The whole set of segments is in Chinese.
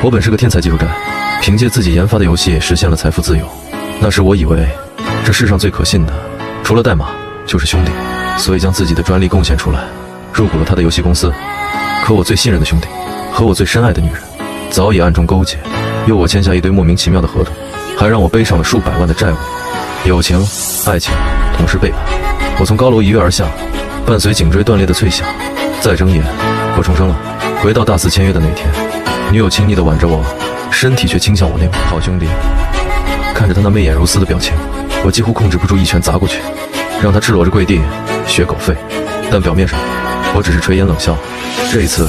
我本是个天才技术宅，凭借自己研发的游戏实现了财富自由。那时我以为，这世上最可信的，除了代码就是兄弟，所以将自己的专利贡献出来，入股了他的游戏公司。可我最信任的兄弟，和我最深爱的女人，早已暗中勾结，诱我签下一堆莫名其妙的合同，还让我背上了数百万的债务。友情、爱情同时背叛，我从高楼一跃而下，伴随颈椎断裂的脆响。再睁眼，我重生了，回到大四签约的那天，女友亲昵地挽着我，身体却倾向我那好兄弟。看着他那媚眼如丝的表情，我几乎控制不住一拳砸过去，让他赤裸着跪地学狗吠。但表面上，我只是垂眼冷笑。这一次，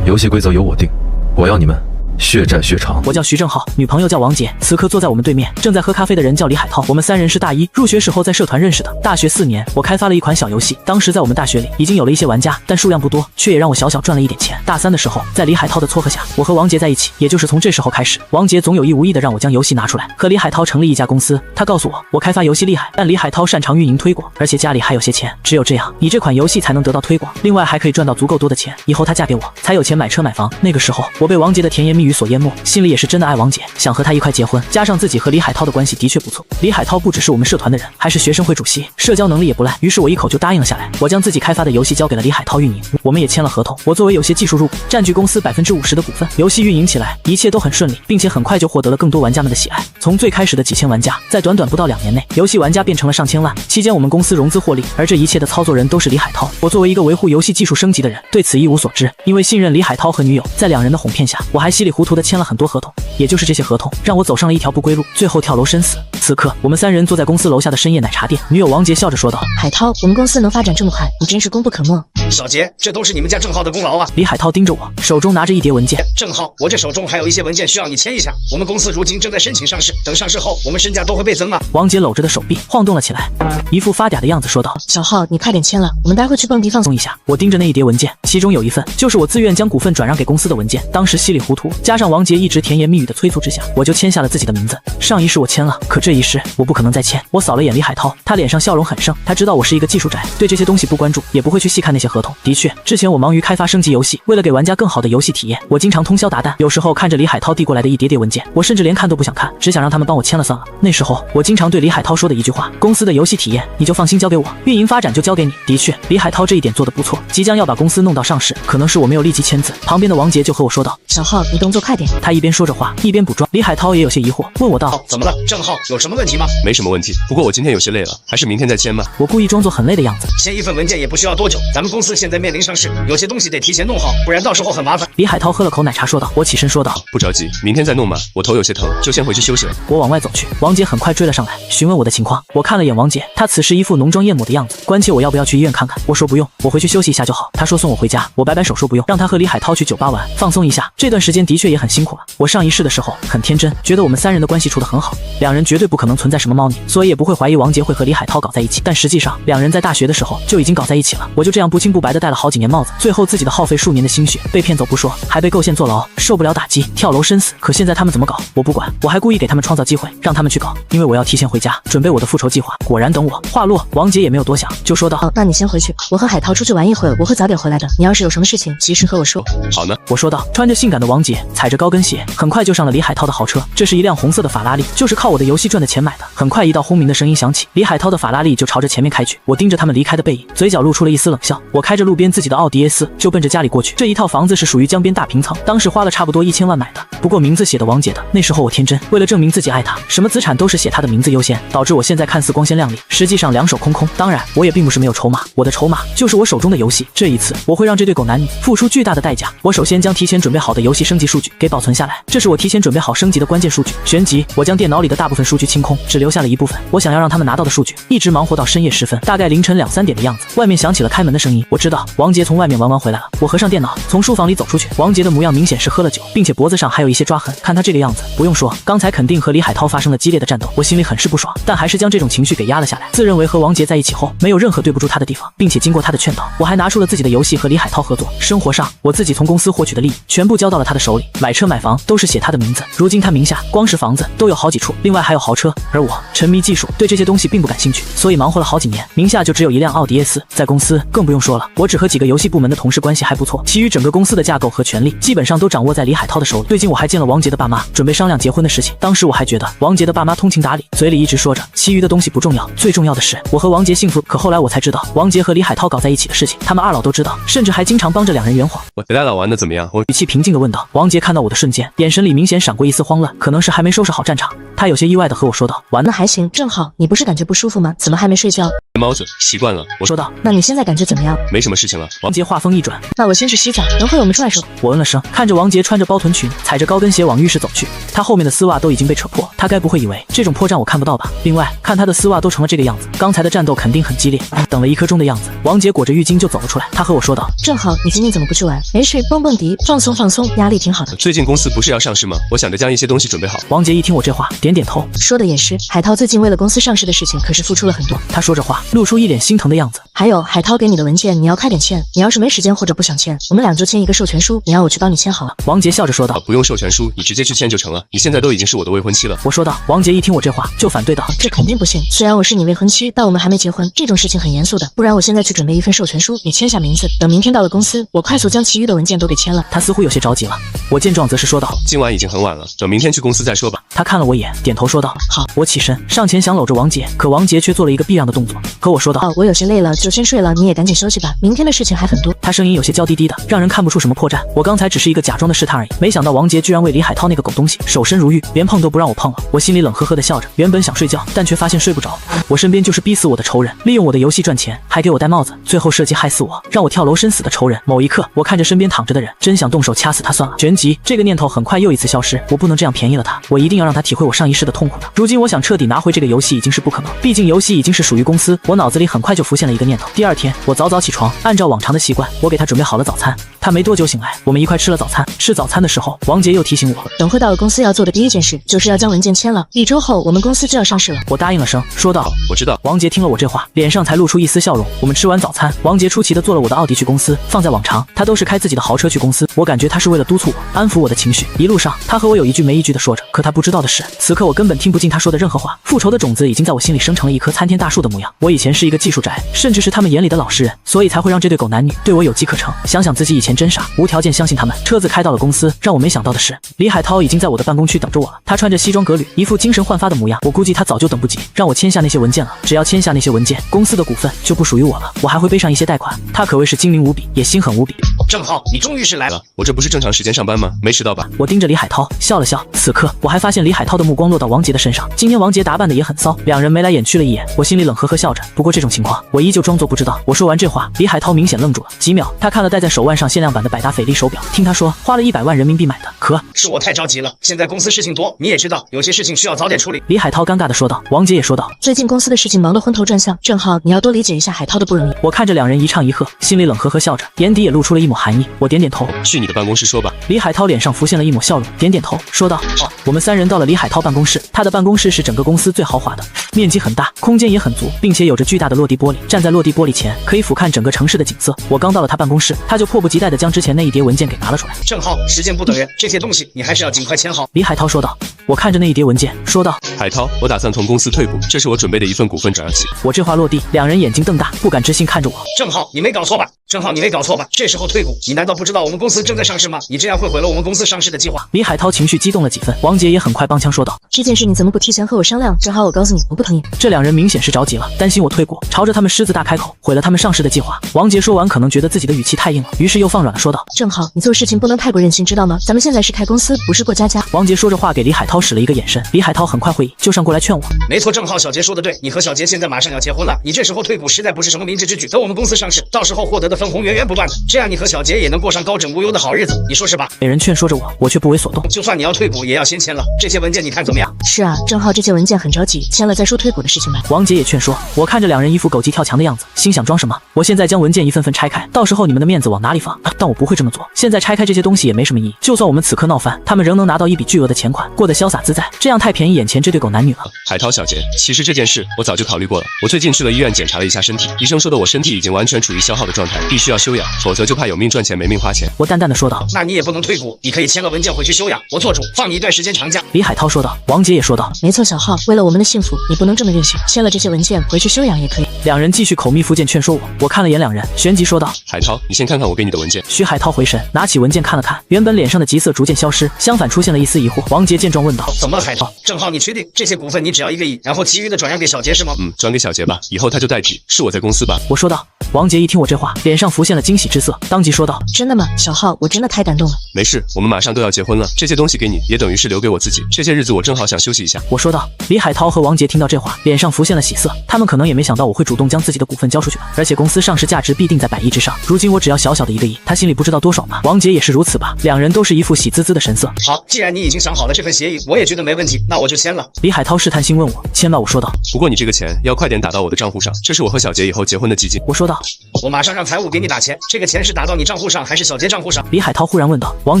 游戏规则由我定，我要你们血债血偿。我叫徐正浩，女朋友叫王杰，此刻坐在我们对面，正在喝咖啡的人叫李海涛。我们三人是大一入学时候在社团认识的。大学4年，我开发了一款小游戏，当时在我们大学里已经有了一些玩家，但数量不多，却也让我小小赚了一点钱。大3的时候，在李海涛的撮合下，我和王杰在一起，也就是从这时候开始，王杰总有意无意的让我将游戏拿出来，和李海涛成立一家公司。他告诉我开发游戏厉害，但李海涛擅长运营推广，而且家里还有些钱，只有这样，你这款游戏才能得到推广，另外还可以赚到足够多的钱，以后她嫁给我，才有钱买车买房。那个时候，我被王杰的甜言蜜语所淹没，心里也是真的爱王杰，想和他一块结婚。加上自己和李海涛的关系的确不错，李海涛不只是我们社团的人，还是学生会主席，社交能力也不赖。于是我一口就答应了下来。我将自己开发的游戏交给了李海涛运营，我们也签了合同。我作为有些技术入股，占据公司50%的股份。游戏运营起来一切都很顺利，并且很快就获得了更多玩家们的喜爱。从最开始的几千玩家，在短短不到2年内，游戏玩家变成了上千万。期间我们公司融资获利，而这一切的操作人都是李海涛。我作为一个维护游戏技术升级的人，对此一无所知。因为信任李海涛和女友，在2人的哄骗下，我还稀里糊涂的签了很多合同。也就是这些合同，让我走上了一条不归路，最后跳楼身死。此刻，我们3人坐在公司楼下的深夜奶茶店，女友王杰笑着说道：“海涛，我们公司能发展这么快，你真是功不可没。”小杰，这都是你们家郑浩的功劳啊！李海涛盯着我，手中拿着一叠文件。郑浩，我这手中还有一些文件需要你签一下。我们公司如今正在申请上市，等上市后，我们身价都会倍增啊！王杰搂着的手臂晃动了起来，一副发嗲的样子说道：“小浩，你快点签了，我们待会去蹦迪放松一下。”我盯着那一叠文件，其中有一份就是我自愿将股份转让给公司的文件。当时稀里糊涂，加上王杰一直甜言蜜语的催促之下，我就签下了自己的名字。上一世我签了，可这一世我不可能再签。我扫了眼李海涛，他脸上笑容很盛，他知道我是一个技术宅，对这些东西不关注，也不会去细看那些合同。的确，之前我忙于开发升级游戏，为了给玩家更好的游戏体验，我经常通宵达旦。有时候看着李海涛递过来的一叠叠文件，我甚至连看都不想看，只想让他们帮我签了算了。那时候我经常对李海涛说的一句话：公司的游戏体验你就放心交给我，运营发展就交给你。的确，李海涛这一点做得不错，即将要把公司弄到上市。可能是我没有立即签字，旁边的王杰就和我说道：“小浩，你动作快点。”他一边说着话，一边补妆。李海涛也有些疑惑，问我道：“怎么了？郑浩有什么问题吗？”没什么问题，不过我今天有些累了，还是明天再签吧。我故意装作很累的样子。签一份文件也不需要多久，咱们公司现在面临上市，有些东西得提前弄好，不然到时候很麻烦。李海涛喝了口奶茶说道。我起身说道：“不着急，明天再弄嘛，我头有些疼，就先回去休息了。”我往外走去，王杰很快追了上来，询问我的情况。我看了眼王杰，他此时一副浓妆艳抹的样子，关切我要不要去医院看看。我说不用，我回去休息一下就好。他说送我回家，我摆摆手说不用，让他和李海涛去酒吧玩，放松一下。这段时间的确也很辛苦了。我上一世的时候很天真，觉得我们3人的关系处得很好，2人绝对不可能存在什么猫腻，所以也不会怀疑王杰会和李海涛搞在一起。但实际上，2人在大学的时候就已经搞在一起了。我就这样不清不白的戴了好几年帽子，最后自己的耗费数年的心血被骗走不说，还被构陷坐牢，受不了打击，跳楼身死。可现在他们怎么搞，我不管，我还故意给他们创造机会，让他们去搞，因为我要提前回家准备我的复仇计划。果然，等我话落，王杰也没有多想，就说道：“哦，那你先回去，我和海涛出去玩一会儿，我会早点回来的。你要是有什么事情，及时和我说。”好呢，我说道。穿着性感的王杰踩着高跟鞋，很快就上了李海涛的豪车。这是一辆红色的法拉利，就是靠我的游戏赚的钱买的。很快，一道轰鸣的声音响起，李海涛的法拉利就朝着前面开去。我盯着他们离开的背影，嘴角露出了一丝冷笑。我开着路边自己的奥迪 A4，就奔着家里过去。这一套房子是属于江边大平层，当时花了差不多1000万买的。不过名字写的王杰的，那时候我天真，为了证明自己爱他，什么资产都是写他的名字优先，导致我现在看似光鲜亮丽，实际上两手空空。当然，我也并不是没有筹码，我的筹码就是我手中的游戏。这一次，我会让这对狗男女付出巨大的代价。我首先将提前准备好的游戏升级数据给保存下来，这是我提前准备好升级的关键数据。旋即，我将电脑里的大部分数据清空，只留下了一部分我想要让他们拿到的数据。一直忙活到深夜时分，大概凌晨2、3点的样子，外面响起了开门的声音。我知道王杰从外面玩完回来了。我合上电脑，从书房里走出去。王杰的模样明显是喝了酒，并且脖子上还有一些抓痕。看他这个样子，不用说，刚才肯定和李海涛发生了激烈的战斗。我心里很是不爽，但还是将这种情绪给压了下来。自认为和王杰在一起后，没有任何对不住他的地方，并且经过他的劝导，我还拿出了自己的游戏和李海涛合作。生活上，我自己从公司获取的利益全部交到了他的手里。买车买房都是写他的名字。如今他名下光是房子都有好几处，另外还有豪车。而我沉迷技术，对这些东西并不感兴趣，所以忙活了好几年，名下就只有一辆奥迪 A4。在公司更不用说了，我只和几个游戏部门的同事关系还不错，其余整个公司的架构和权力基本上都掌握在李海涛的手里。最近我还见了王杰的爸妈，准备商量结婚的事情。当时我还觉得王杰的爸妈通情达理，嘴里一直说着其余的东西不重要，最重要的是我和王杰幸福。可后来我才知道，王杰和李海涛搞在一起的事情，他们二老都知道，甚至还经常帮着两人圆谎。我大佬玩的怎么样？我语气平静地问道。王杰看到我的瞬间，眼神里明显闪过一丝慌乱，可能是还没收拾好战场。他有些意外地和我说道：“玩那还行，正好你不是感觉不舒服吗？怎么还没睡觉？”猫子习惯了。我说道：“那你现在感觉怎么样？”没什么事情了。王杰话锋一转：“那我先去洗澡，等会我们出来说。”我嗯了声，看着王杰穿着包臀裙，踩着高跟鞋往浴室走去。他后面的丝袜都已经被扯破，他该不会以为这种破绽我看不到吧？另外，看他的丝袜都成了这个样子，刚才的战斗肯定很激烈。等了1刻钟的样子，王杰裹着浴巾就走了出来。他和我说道：“正好，你今天怎么不去玩？没事，蹦蹦迪，放松放松，压力挺好的。最近公司不是要上市吗？我想着将一些东西准备好。”王杰一听我这话，点点头，说的也是。海涛最近为了公司上市的事情，可是付出了很多。他说着话，露出一脸心疼的样子。还有，海涛给你的文件，你要快点签。你要是没时间或者不想签，我们俩就签一个授权书，你让我去帮你签好了。王杰笑着说道：“不用授权书，你直接去签就成了。你现在都已经是我的未婚妻了。”我说道。王杰一听我这话，就反对道：“这肯定不行。虽然我是你未婚妻，但我们还没结婚，这种事情很严肃的。不然我现在去准备一份授权书，你签下名字，等明天到了公司，我快速将其余的文件都给签了。”他似乎有些着急了。我见状则是说道：“今晚已经很晚了，等明天去公司再说吧。”他看了我一眼，点头说道：“好。”我起身上前想搂着王杰，可王杰却做了一个避让的动作，和我说道：“我有些累了，就先睡了，你也赶紧休息吧，明天的事情还很多。”他声音有些娇滴滴的，让人看不出什么破绽。我刚才只是一个假装的试探而已，没想到王杰居然为李海涛那个狗东西守身如玉，连碰都不让我碰了。我心里冷呵呵的笑着，原本想睡觉，但却发现睡不着。我身边就是逼死我的仇人，利用我的游戏赚钱，还给我戴帽子，最后设计害死我，让我跳楼身死的仇人。某一刻，我看着身边躺着的人，真想动手掐死他算了。旋即，这个念头很快又一次消失。我不能这样便宜了他，我一定要让他体会我上一世的痛苦的。如今我想彻底拿回这个游戏已经是不可能，毕竟游戏已经是属于公司。我脑子里很快就浮现了一个念头。第二天，我早早起床，按照往常的习惯，我给他准备好了早餐。他没多久醒来，我们一块吃了早餐。吃早餐的时候，王杰又提醒我，等会到了公司要做的第一件事，就是要将文件签了。1周后，我们公司就要上市了。我答应了声，说道：“我知道。”王杰听了我这话，脸上才露出一丝笑容。我们吃完早餐，王杰出奇的坐了我的奥迪去公司。放在往常，他都是开自己的豪车去公司，我感觉他是为了督促我，安抚我的情绪。一路上，他和我有一句没一句的说着，可他不知道的是，此刻我根本听不进他说的任何话。复仇的种子已经在我心里生成了一棵参天大树的模样。我以前是一个技术宅，甚至是他们眼里的老实人，所以才会让这对狗男女对我有机可乘。想想自己以前真傻，无条件相信他们。车子开到了公司，让我没想到的是，李海涛已经在我的办公区等着我了。他穿着西装革履，一副精神焕发的模样。我估计他早就等不及让我签下那些文件了。只要签下那些文件，公司的股份就不属于我了，我还会背上一些贷款。他可谓是精明无比，也心狠无比。正好你终于是来了，我这不是正常时间上班吗？没迟到吧？我盯着李海涛笑了笑。此刻我还发现李海涛的目光落到王杰的身上。今天王杰打扮的也很骚，两人眉来眼去了一眼，我心里冷呵呵笑着。不过这种情况，我依旧装作不知道。我说完这话，李海涛明显愣住了几秒，他看了戴在手腕上限量版的百达翡丽手表，听他说花了100万人民币买的。可是我太着急了，现在公司事情多，你也知道，有些事情需要早点处理。李海涛尴尬的说道。王杰也说道：“最近公司的事情忙得昏头转向，正好你要多理解一下海涛的不容易。”我看着两人一唱一和，心里冷呵呵笑着，眼底也露出了一抹寒意。我点点头，去你的办公室说吧。李海涛脸上浮现了一抹笑容，点点头说道：“好。”我们3人到了李海涛办公室，他的办公室是整个公司最豪华的，面积很大，空间也很足，并且有着巨大的落地玻璃。站在落地玻璃前，可以俯瞰整个城市的景色。我刚到了他办公室，他就迫不及待地将之前那一叠文件给拿了出来。正好时间不等人，这些东西你还是要尽快签好。李海涛说道。我看着那一叠文件，说道：“海涛，我打算从公司退股，这是我准备的一份股份转让契。”我这话落地，两人眼睛瞪大，不敢置信看着我。正好你没搞错吧？正好你没搞错吧？这时候退股，你难道不知道我们公司正在上市吗？你这样会毁了我们公司上市的计划。李海涛情绪激动了几分，王杰也很快帮腔说道：“这件事你怎么不提前和我商量？正好我告诉你，我不同意。”这两人明显是着急了，担心我退股，朝着他们狮子大开口，毁了他们上市的计划。王杰说完，可能觉得自己的语气太硬了，于是又放软了说道：“正好你做事情不能太过任性，知道吗？咱们现在是开公司，不是过家家。”王杰说着话给李海涛使了一个眼神，李海涛很快会意，就上过来劝我。没错，正好小杰说的对，你和小杰现在马上要结婚了，你这时候退股实在不是什么明智之举。等我们公司上市，到时候获得的分红源源不断的，这样你和小杰也能过上高枕无忧的好日子，你说是吧？被人劝说着我却不为所动。就算你要退股，也要先签了这些文件，你看怎么样？是啊，正好这些文件很着急，签了再说退股的事情吧。王杰也劝说。我看着两人一副狗急跳墙的样子，心想装什么？我现在将文件一份份拆开，到时候你们的面子往哪里放？但我不会这么做。现在拆开这些东西也没什么意义，就算我们此刻闹翻，他们仍能拿到一笔巨额的钱款，过得潇洒自在，这样太便宜眼前这对狗男女了。海涛小姐，其实这件事我早就考虑过了。我最近去了医院检查了一下身体，医生说的我身体已经完全处于消耗的状态，必须要休养，否则就怕有命赚钱没命花钱。我淡淡的说道。那你也不能退股，你可以签个文件回去休养，我做主放你一段时间长假。李海涛说道。王杰也说道。没错，小浩，为了我们的幸福，你不能这么任性，签了这些文件回去休养也可以。两人继续口蜜腹剑劝说我看了眼两人，旋即说道。海涛，你先看看我给你的文件。徐海涛回神，拿起文件看了看，原本脸上的急色逐渐消失，相反出现了一丝疑惑。王杰见状问道。怎么了，海涛？正好你确定这些股份你只要1个亿，然后其余的转让给小杰是吗？转给小杰吧，以后他就代替，是我在公司吧。我说道。王杰一听我这话，脸上浮现了惊喜之色，当即说道。真的吗？小浩，我真的太感动了。没事，我们马上都要结婚了，这些东西给你，也等于是留给我自己。这些日子我正好想休息一下。我说道。李海涛和王杰听到这话，脸上浮现了喜色，他们可能也没想到我会主动将自己的股份交出去吧，而且公司上市价值必定在100亿之上，如今我只要小小的1个亿，他心里不知道多爽吧。王杰也是如此吧，两人都是一副喜滋滋的神色。好，既然你已经想好了这份协议，我也觉得没问题，那我就签了。李海涛试探性问我签吧，我说道。不过你这个钱要快点打到我的账户上，这是我和小杰以后结婚的基金。我说道。我马上让财务给你打钱，这个钱是打到你账户上还是小杰账户上？李海涛忽然问道。王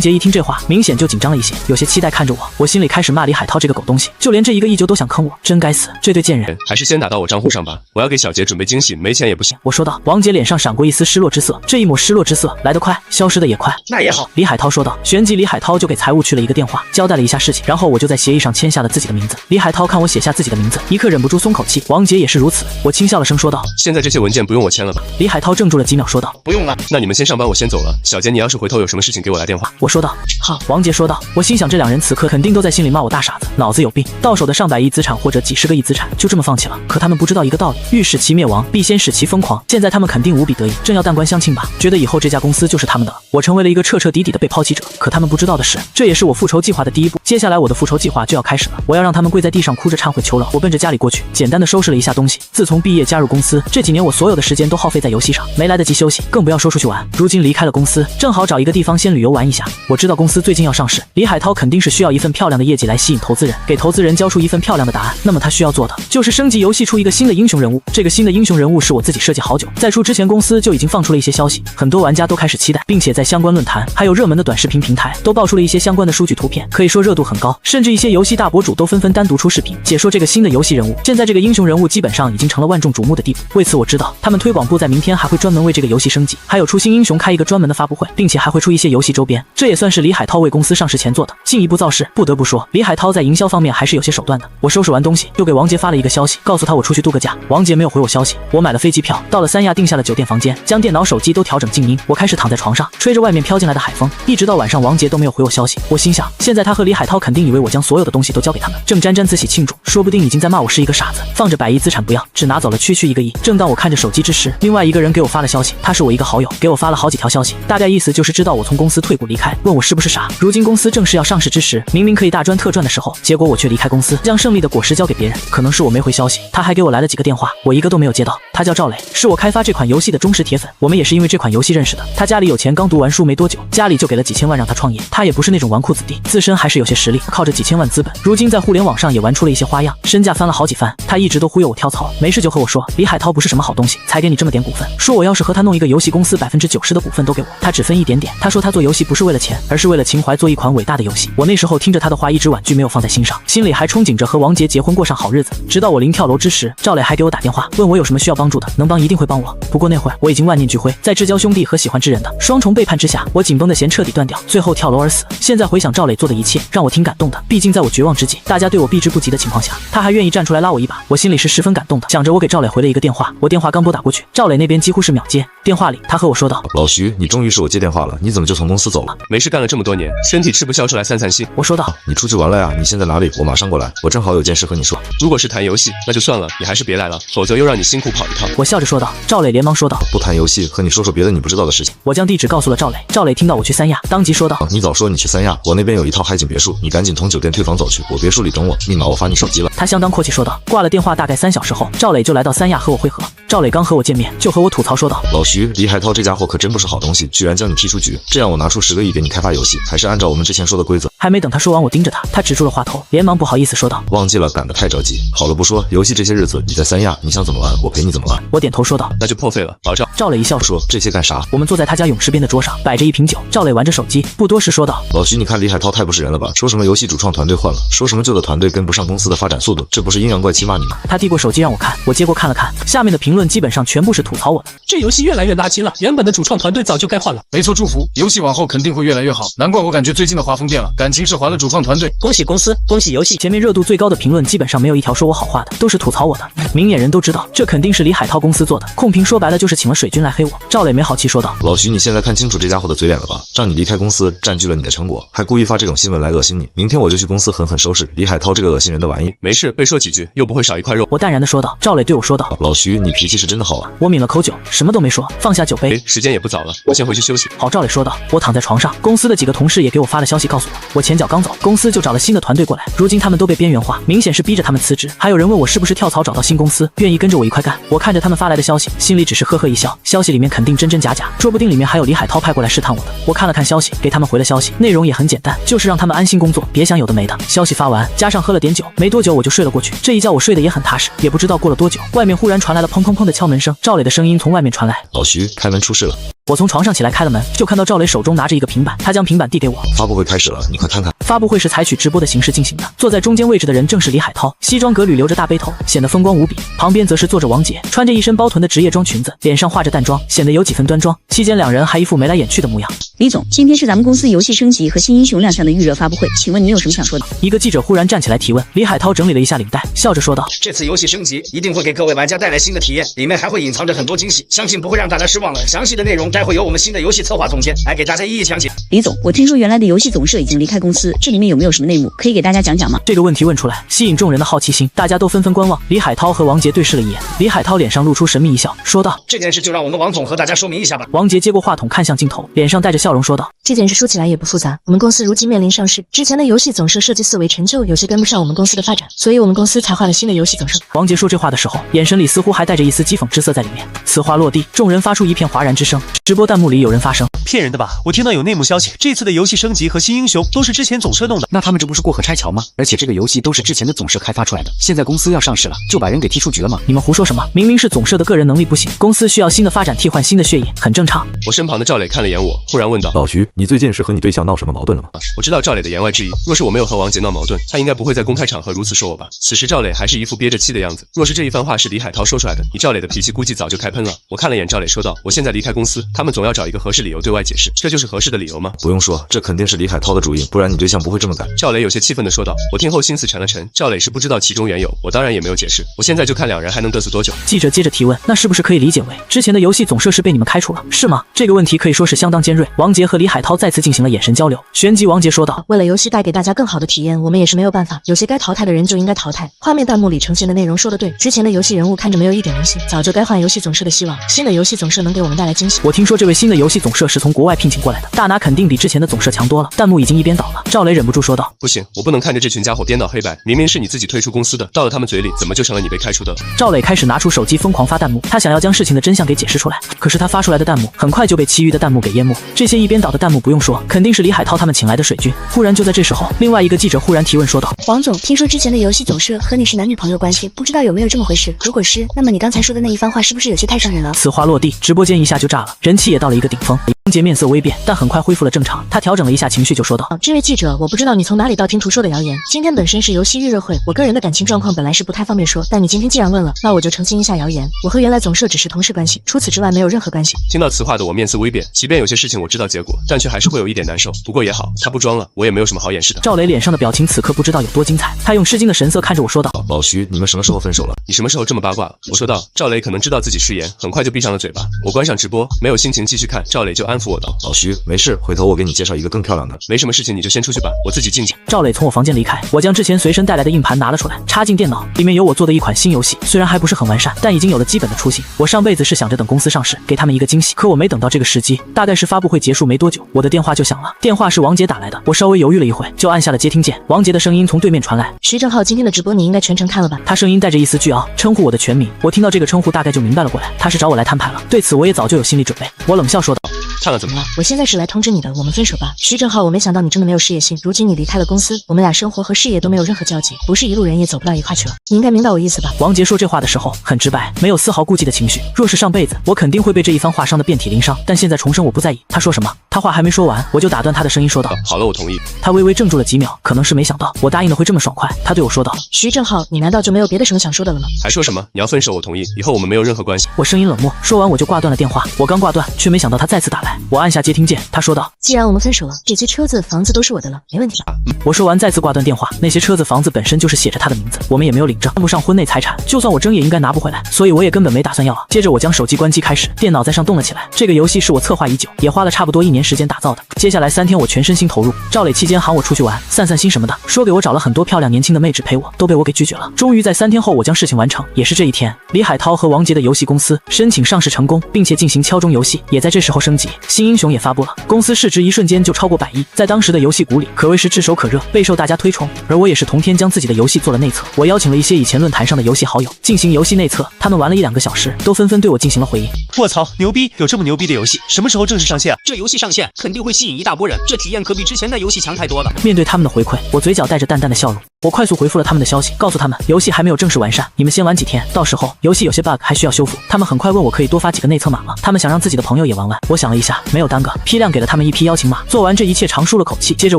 杰一听这话，明显就紧张了一些，有些期待看着我，我心里开始骂李海涛这个狗东西，就连这1个亿就都想坑我，真该死，这对贱人。还是先打到我账户上吧，我要给小杰准备惊喜，没钱也不行。我说道。王杰脸上闪过一丝失落之色，这一抹失落之色来得快，消失的也快。那也好，李海涛说道。旋即李海涛就给财务去了一个电话，交代了一下事情，然后我就在协议上签下了自己的名字。李海涛看我写下自己的名字，一刻忍不住松口气，王杰也是如此。我轻笑了声说道。现在这些文件不用我签了吧？李海涛怔住了几秒说道。不用了。那你们先上班，我先走了。小杰，你要是回头有什么事情给我来电话。我说道。好。王杰说道。我心想这两人此刻肯定都在心里骂我大傻子，脑子有病，到手的上百亿资产或者几十个亿资产就这么放弃了。可他们不知道一个道理，欲使其灭亡，必先使其疯狂。现在他们肯定无比得意，正要弹冠相庆吧，觉得以后这家公司就是他们的了。我成为了一个彻彻底底的被抛弃者，可他们不知道的是，这也是我复仇计划的第一步。接下来我的复仇计划就要开始了，我要让他们跪在地上哭着忏悔求饶。我奔着家里过去，简单的收拾了一下东西。自从毕业加入公司，这几年我所有的时间都耗费在游戏上，没来得及休息，更不要说出去玩。如今离开了公司，正好找一个地方先旅游玩一下。我知道公司最近要上市，李海涛肯定是需要一份漂亮的业绩来吸引投资人，给投资人交出一份漂亮的答案。那么他需要做的就是升级游戏出一个新的英雄人物。这个新的英雄人物是我自己设计好久，在出之前公司就已经放出了一些消息，很多玩家都开始期待，并且在相关论坛还有热门的短视频平台都爆出了一些相关的数据图片，可以说热度很高，甚至一些游戏大博主都纷纷单独出视频解说这个新的游戏人物。现在这个英雄人物基本上已经成了万众瞩目的地步，为此我知道他们推广部在明天还会专门为这个游戏升级，还有出新英雄开一个专门的发布会，并且还会出一些游戏周边，这也算是李海涛为公司上市前做的进一步造势。不得不说，李海涛在营销方面还是有些手段的。我收拾完东西，又给王杰发了一个消息，告诉他我出去度个假。王杰没有回我消息，我买了飞机票，到了三亚订下了酒店房间，将电脑手机都调整静音。我开始躺在床上，吹着外面飘进来的海风，一直到晚上王杰都没有回我消息。我心想，现在他和李海涛肯定以为我将所有的东西都交给他们，正沾沾自喜庆祝，说不定已经在骂我是一个傻子，放着100亿资产不要，只拿走了区1个亿。正当我看着手机之时，另外一个人给我发了消息，他是我一个好友，给我发了好几条消息，大概意思就是知道我从公司退股离开，问我是不是傻。如今公司正式要上市之时，明明可以大赚特赚的时候，结果我却离开公司，将胜利的果实交给别人。可能是我没回消息，他还给我来了几个电话，我一个都没有接到。他叫赵磊，是我开发这款游戏的忠实铁粉，我们也是因为这款游戏认识的。他家里有钱，刚读完书没多久，家里就给了几千万让他创业。他也不是那种纨绔子弟，自身还是有些实力，靠着几千万资本，如今在互联网上也玩出了一些花样，身价翻了好几番。他一直都忽悠我跳槽，没事就和我说李海涛不是什么好东西，才给你这么点股份，说我要是和他弄一个游戏公司90%的股份都给我，他只分一点点。他说他做游戏不是为了钱，而是为了情怀，做一款伟大的游戏。我那时候听着他的话一直婉拒，没有放在心上，心里还憧憬着和王杰结婚过上好日子。直到我临跳楼之时，赵磊还给我打电话，问我有什么需要帮助的，能帮一定会帮我。不过那会儿我已经万念俱灰，在至交兄弟和喜欢之人的双重背叛之下，我紧绷的弦彻底断掉，最后跳楼而死。现在回想赵磊做的一切，让我挺感动的。毕竟在我绝望之际，大家对我避之不及的情况下，他还愿意站出来拉我一把，我心里是十分感动的。想着我给赵磊回了一个电话，我电话刚拨打过去，赵磊那边几乎是秒接。电话里他和我说道：“老徐，你终于是我接电话了，你怎么就从公司走了？没事干了这么多年，身体吃不消，出来散散心。”我说道：“你出去玩了呀？你现在哪里？我马上过来，我正好有件事和你说。如果是谈游戏，那就算了，你还是别来了，否则又让你辛苦跑一趟。”我笑着说道。赵磊连忙说道：“不谈游戏，和你说说别的你不知道的事情。”我将地址告诉了赵磊。赵磊听到我去三亚，当即说道：“你早说你去三亚，我那边有一套海景别墅，你赶紧从酒店退房走去，我别墅里等我，密码我发你手机了。”他相当阔气说道。挂了电话大概3小时后，赵磊就来到三亚和我会合。赵磊刚和我见面，就和我吐槽说道：“老徐，李海涛这家伙可真不是好东西，居然将你踢出局。这样我拿出10个亿给你开发游戏，还是按照我们之前说的规则。”还没等他说完，我盯着他，他止住了话头，连忙不好意思说道：“忘记了，赶得太着急。好了不说，游戏这些日子你在三亚，你想怎么玩，我陪你怎么玩。”我点头说道：“那就破费了，保障。”赵磊一笑说：“这些干啥？”我们坐在他家泳池边的桌上，摆着一瓶酒，赵磊玩着手机，不多时说道：“老徐，你看李海涛太不是人了吧？说什么游戏主创团队换了，说什么旧的团队跟不上公司的发展速度，这不是阴阳怪气骂你吗？”他递过手机让我看，我接过看了看，下面的评论基本上全部是吐槽我的。这游戏越来越垃圾了，原本的主创团队早就该换了。没错，祝福游戏往后肯定会越来越好。难怪我感觉最近的画风变了，感情是还了主创团队。恭喜公司，恭喜游戏。前面热度最高的评论基本上没有一条说我好话的，都是吐槽我的。明眼人都知道，这肯定是李海涛公司做的。控评说白了就是请了水军来黑我。赵磊没好气说道：“老徐，你现在看清楚这家伙的嘴脸了吧？让你离开公司，占据了你的成果，还故意发这种新闻来恶心你。明天我就去公司狠狠收拾李海涛这个恶心人的玩意。”没事，被说几句又不会少一块肉。我淡然的说道。赵磊对我说道：“老徐，你脾气是真的好啊。”我抿了口酒，什么都没说，放下酒杯。时间也不早了，我先回去休息。好，赵磊说道。我躺在床上，公司的几个同事也给我发了消息，告诉我前脚刚走，公司就找了新的团队过来，如今他们都被边缘化，明显是逼着他们辞职。还有人问我是不是跳槽找到新公司，愿意跟着我一块干。我看着他们发来的消息，心里只是呵呵一笑。消息里面肯定真真假假，说不定里面还有李海涛派过来试探我的。我看了看消息，给他们回了消息，内容也很简单，就是让他们安心工作，别想有的没的。消息发完，加上喝了点酒，没多久我就睡了过去。这一觉我睡得也很踏实，也不知道过了多久，外面忽然传来了砰砰砰的敲门声。赵磊的声音从外面传来：“老徐，开门出事了。”我从床上起来开了门，就看到赵磊手中拿着一个平板，他将平板递给我。发布会开始了，你快看看。发布会是采取直播的形式进行的，坐在中间位置的人正是李海涛，西装革履，留着大背头，显得风光无比。旁边则是坐着王杰，穿着一身包臀的职业装裙子，脸上化着淡妆，显得有几分端庄。期间两人还一副眉来眼去的模样。李总，今天是咱们公司游戏升级和新英雄亮相的预热发布会，请问您有什么想说的？一个记者忽然站起来提问，李海涛整理了一下领带，笑着说道：“这次游戏升级一定会给各位玩家带来新的体验，里面还会隐藏着很多惊喜，相信不会让大家失望了。详细的内容待会由我们新的游戏策划总监来给大家一一讲解。”李总，我听说原来的游戏总社已经离开公司，这里面有没有什么内幕可以给大家讲讲吗？这个问题问出来，吸引众人的好奇心，大家都纷纷观望。李海涛和王杰对视了一眼，李海涛脸上露出神秘一笑，说道：“这件事就让我们王总和大家说明一下吧。”王杰接过话筒，看向镜头，脸上带着笑容说道：“这件事说起来也不复杂，我们公司如今面临上市，之前的游戏总社设计思维陈旧，有些跟不上我们公司的发展，所以我们公司才换了新的游戏总社。”王杰说这话的时候，眼神里似乎还带着一丝讥讽之色在里面。此话落地，众人发出一片哗然之声。直播弹幕里有人发声：“骗人的吧！我听到有内幕消息，这次的游戏升级和新英雄都是之前总社弄的。那他们这不是过河拆桥吗？而且这个游戏都是之前的总社开发出来的，现在公司要上市了，就把人给踢出局了吗？你们胡说什么？明明是总社的个人能力不行，公司需要新的发展替换新的血液，很正常。”我身旁的赵磊看了眼我，忽然问道：“老徐，你最近是和你对象闹什么矛盾了吗？”我知道赵磊的言外之意，若是我没有和王杰闹矛盾，他应该不会在公开场合如此说我吧。此时赵磊还是一副憋着气的样子，若是这一番话是李海涛说出来的，以赵磊的脾气估计早就开喷了。我看了眼赵磊说道：“我现在离开公司，他们总要找一个合适理由对外解释，这就是合适的理由吗？”不用说，这肯定是李海涛的主意，不然你对象不会这么干。赵磊有些气愤地说道。我听后心思沉了沉，赵磊是不知道其中缘由，我当然也没有解释。我现在就看两人还能得罪多久。记者接着提问：“那是不是可以理解为之前的游戏总社是被你们开除了，是吗？”这个问题可以说是相当尖锐。王杰和李海涛再次进行了眼神交流，旋即王杰说道：“为了游戏带给大家更好的体验，我们也是没有办法，有些该淘汰的人就应该淘汰。画面弹幕里呈现的内容说得对，之前的游戏人物看着没有一点人性，早就该换游戏总社的希望。新的游戏总社能给我们带来惊喜。”我听说这位新的游戏总社是从国外聘请过来的，大拿肯定比之前的总社强多了。弹幕已经一边倒了，赵磊忍不住说道：“不行，我不能看着这群家伙颠倒黑白，明明是你自己退出公司的，到了他们嘴里怎么就成了你被开除的了？”赵磊开始拿出手机疯狂发弹幕，他想要将事情的真相给解释出来，可是他发出来的弹幕很快就被其余的弹幕给淹没。这些一边倒的弹幕不用说，肯定是李海涛他们请来的水军。忽然就在这时候，另外一个记者忽然提问说道：“王总，听说之前的游戏总社和你是男女朋友关系，不知道有没有这么回事？如果是，那么你刚才说的那一番话是不是有些太伤人了？”此话落地，直播间一下就炸了，人气也到了一个顶峰。王杰面色微变，但很快恢复了正常。他调整了一下情绪，就说道：“这位记者，我不知道你从哪里道听途说的谣言。今天本身是游戏预热会，我个人的感情状况本来是不太方便说，但你今天既然问了，那我就澄清一下谣言。我和原来总社只是同事关系，除此之外没有任何关系。”听到此话的我面色微变，即便有些事情我知道结果，但却还是会有一点难受。不过也好，他不装了，我也没有什么好掩饰的。赵磊脸上的表情此刻不知道有多精彩，他用吃惊的神色看着我说道：“老徐，你们什么时候分手了？你什么时候这么八卦了？”我说道。赵磊可能知道自己失言，很快就闭上了嘴巴。我关上直播，没有心情继续看，赵磊就安抚我道：“老徐，没事，回头我给你介绍一个更漂亮的。没什么事情，你就先出去吧，我自己静静。”赵磊从我房间离开，我将之前随身带来的硬盘拿了出来，插进电脑，里面有我做的一款新游戏，虽然还不是很完善，但已经有了基本的雏形。我上辈子是想着等公司上市，给他们一个惊喜，可我没等到这个时机，大概是发布会结束没多久，我的电话就响了。电话是王杰打来的，我稍微犹豫了一会，就按下了接听键。王杰的声音从对面传来：“徐正浩，今天的直播你应该全程看了吧？”他声音带着一丝倨傲，称呼我的全名。我听到这个称呼，大概就明白了过来，他是找我来摊牌了。对此我也早就有心理准备。我冷笑说道：“看了怎么了？我现在是来通知你的，我们分手吧。”徐正浩，我没想到你真的没有事业心。如今你离开了公司，我们俩生活和事业都没有任何交集，不是一路人也走不到一块去了。你应该明白我意思吧？王杰说这话的时候很直白，没有丝毫顾忌的情绪。若是上辈子，我肯定会被这一番话伤得遍体鳞伤，但现在重生我不在意。他说什么？他话还没说完，我就打断他的声音说道：“好了，我同意。”他微微怔住了几秒，可能是没想到我答应的会这么爽快。他对我说道：“徐正浩，你难道就没有别的什么想说的了吗？”还说什么？你要分手，我同意，以后我们没有任何关系。我声音冷漠，说完我就挂断了电话。我刚挂断，却没想到他再次打来。我按下接听键，他说道：“既然我们分手了，这些车子、房子都是我的了，没问题吧？”我说完再次挂断电话。那些车子、房子本身就是写着他的名字，我们也没有领证，算不上婚内财产，就算我争也应该拿不回来，所以我也根本没打算要啊。接着我将手机关机开始，电脑在上动了起来。这个游戏是我策划已久，也花了差不多1年时间打造的。接下来3天我全身心投入。赵磊期间喊我出去玩、散散心什么的，说给我找了很多漂亮年轻的妹纸陪我，都被我给拒绝了。终于在3天后我将事情完成，也是这一天，李海涛和王杰的游戏公司申请上市成功，并且进行敲钟游戏，也在这时候升级。新英雄也发布了，公司市值一瞬间就超过100亿，在当时的游戏股里可谓是炙手可热，备受大家推崇。而我也是同天将自己的游戏做了内测，我邀请了一些以前论坛上的游戏好友进行游戏内测，他们玩了1-2个小时，都纷纷对我进行了回应。卧槽，牛逼！有这么牛逼的游戏，什么时候正式上线啊？这游戏上线肯定会吸引一大波人，这体验可比之前的游戏强太多了。面对他们的回馈，我嘴角带着淡淡的笑容。我快速回复了他们的消息，告诉他们游戏还没有正式完善，你们先玩几天，到时候游戏有些 bug 还需要修复。他们很快问我可以多发几个内测码吗？他们想让自己的朋友也玩完。我想了一下，没有耽搁，批量给了他们一批邀请码。做完这一切，长舒了口气，接着